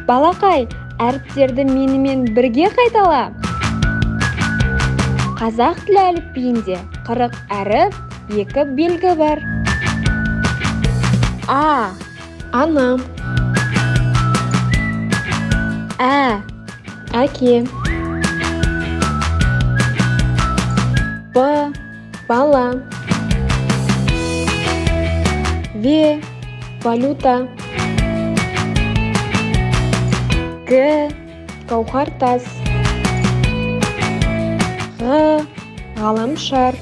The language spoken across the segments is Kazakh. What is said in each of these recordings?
Балақай, әріптерді менімен бірге қайтала. Қазақ тілі әліпбиінде 40 әріп, 2 белгі бар. А. Анам. Ә. Әке. Б. Бала. В. Валюта. Г. Гауһар тас. Г. Ғаламшар.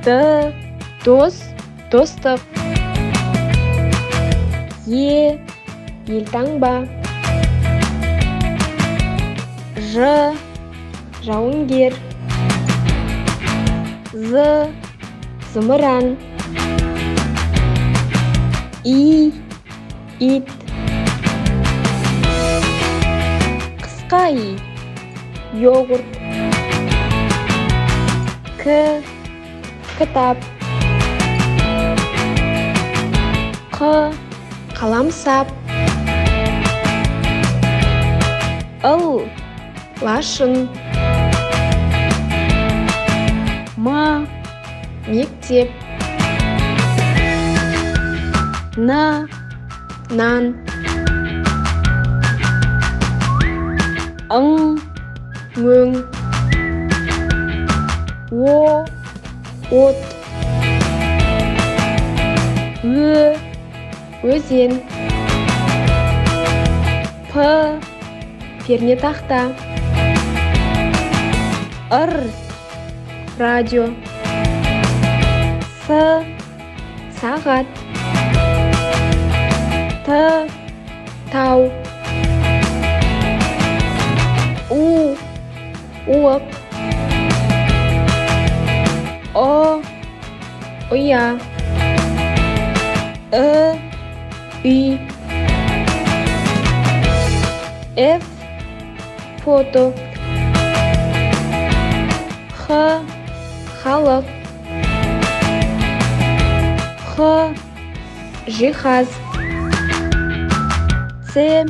Д. Дос, достық. Е. Елтаңба. Ж. Жауынгер. З. Зымыран. И. Ит. Қысқа и. Йогурт. К. Кітап. Қ. Қаламсап. Ыл. Лашын. М. Мектеп. Н. Нан. Ың. Өң. О. От. Ө. Өзен. П. Пернетақта. Р. Радио. С. Сағат. Т. Тау. У. Уық. О. Ұя. Үй. Ф. Фото. Х. Халық. Х. Жиһаз. Ц.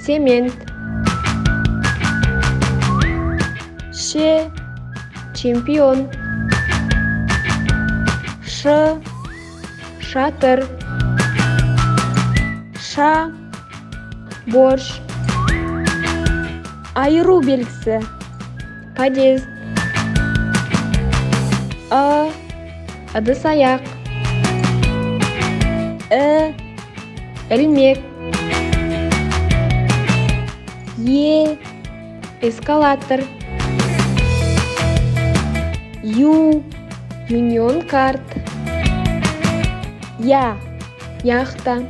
Цемент. Ш. Чемпион. Ш. Шатыр. Ша. Борщ. Айыру белгісі. Подъезд. А. Ыдыс-аяқ. Ілмек. Е. Эскалатор. Ю. Юнион карт. Я. Яхта.